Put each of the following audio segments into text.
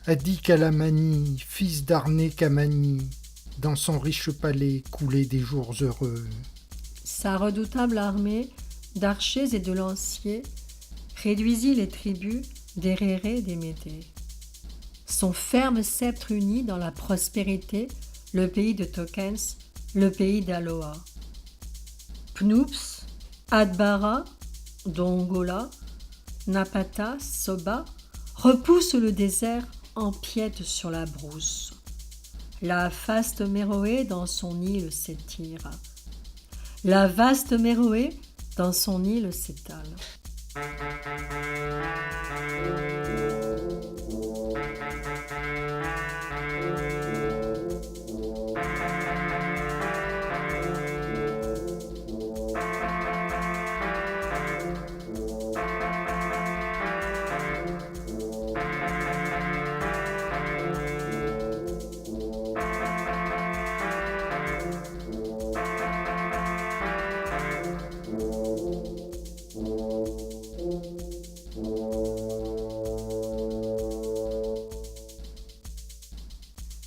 Adi Kalamani, fils d'Arné Kamani, dans son riche palais coulaient des jours heureux. Sa redoutable armée d'archers et de lanciers réduisit les tribus d'Héréré des Médées. Son ferme sceptre unit dans la prospérité le pays de Tokens, le pays d'Aloa. Pnoups, Adbara, Dongola, Napata, Soba repoussent le désert, empiètent sur la brousse. La faste Méroé dans son île s'étire. La vaste Méroé dans son île s'étale.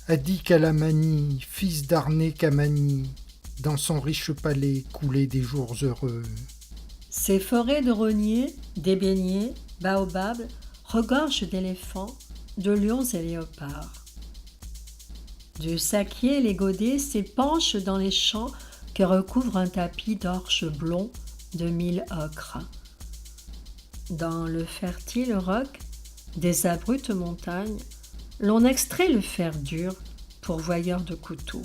Adi Kalamani, fils d'Arné Kamani, dans son riche palais coulaient des jours heureux. Ces forêts de rogniers, d'ébéniers, baobabs regorgent d'éléphants, de lions et léopards. Du sakier, les godets s'épanchent dans les champs que recouvre un tapis d'orge blond de 1000 ocres. Dans le fertile roc des abruptes montagnes, l'on extrait le fer dur, pourvoyeur de couteaux.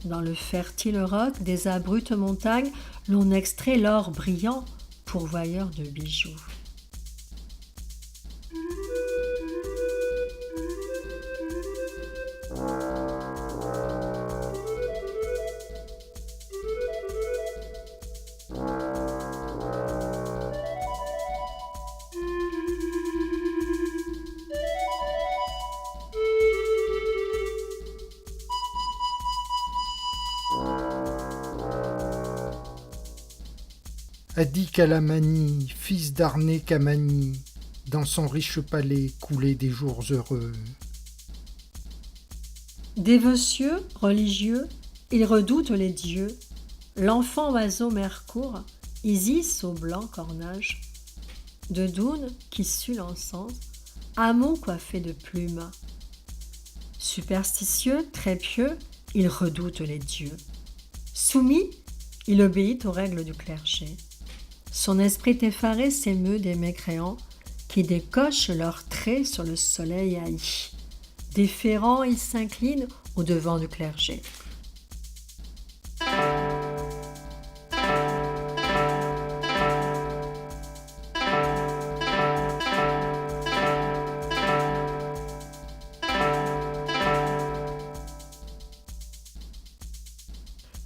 Dans le fertile roc des abruptes montagnes, l'on extrait l'or brillant, pourvoyeur de bijoux. Adi Kalamani, fils d'Arné Kamani, dans son riche palais coulaient des jours heureux. Dévotieux, religieux, il redoute les dieux, l'enfant oiseau Mercourt, Isis au blanc cornage, de Doune qui sue l'encens, Amon coiffé de plumes. Superstitieux, très pieux, il redoute les dieux. Soumis, il obéit aux règles du clergé. Son esprit effaré s'émeut des mécréants qui décochent leurs traits sur le soleil haï. Déférent, il s'incline au devant du clergé.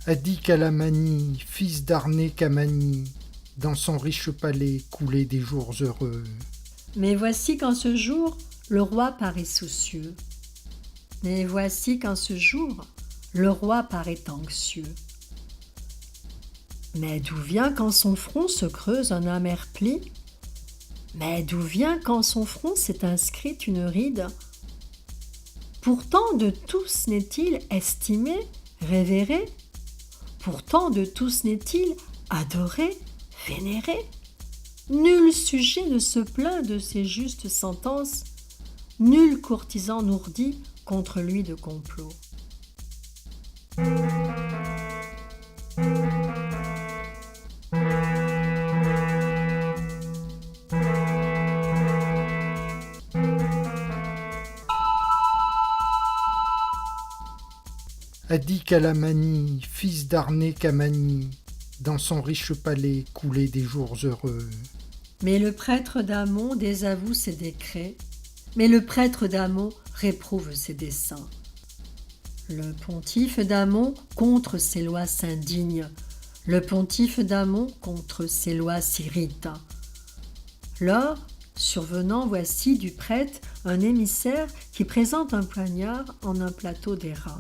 Adi Kalamani, fils d'Arné Kamani, dans son riche palais coulaient des jours heureux. Mais voici qu'en ce jour, le roi paraît soucieux. Mais voici qu'en ce jour, le roi paraît anxieux. Mais d'où vient qu'en son front se creuse un amer pli? Mais d'où vient qu'en son front s'est inscrite une ride? Pourtant de tous n'est-il estimé, révéré? Pourtant de tous n'est-il adoré, vénéré? Nul sujet ne se plaint de ses justes sentences, nul courtisan n'ourdit contre lui de complot. Adi Kalamani, fils d'Arné Kamani, dans son riche palais coulaient des jours heureux. Mais le prêtre d'Amon désavoue ses décrets, mais le prêtre d'Amon réprouve ses desseins. Le pontife d'Amon contre ses lois s'indigne, le pontife d'Amon contre ses lois s'irrite. Lors, survenant, voici du prêtre un émissaire qui présente un poignard en un plateau d'airain.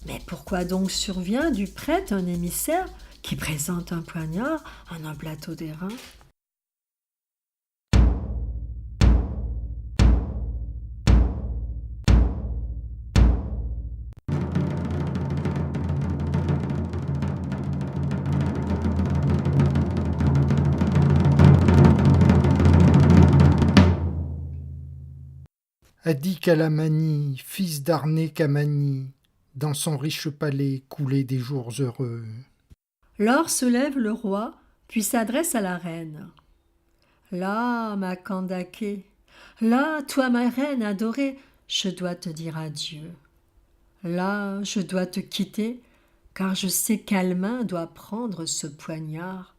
Mais pourquoi donc survient du prêtre un émissaire qui présente un poignard en un plateau d'airain? a dit qu'Alamani, fils d'Arné Kamani, dans son riche palais coulaient des jours heureux. Lors se lève le roi, puis s'adresse à la reine. Là, ma Kandake, là, toi ma reine adorée, je dois te dire adieu. Là, je dois te quitter, car je sais quelle main doit prendre ce poignard,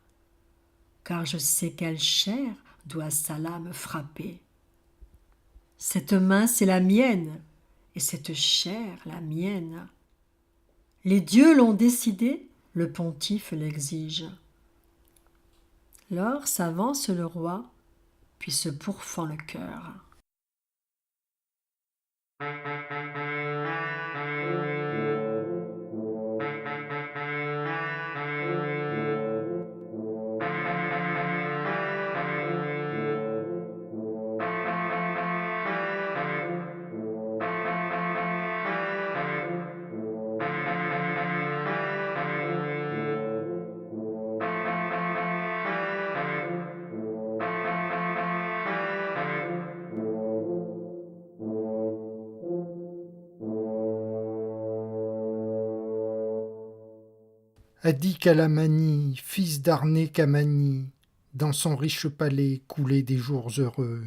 car je sais quelle chair doit sa lame frapper. Cette main, c'est la mienne, et cette chair, la mienne. Les dieux l'ont décidé, le pontife l'exige. Lors s'avance le roi, puis se pourfend le cœur. A dit qu'Alamani, fils d'Arné Kamani, dans son riche palais coulaient des jours heureux.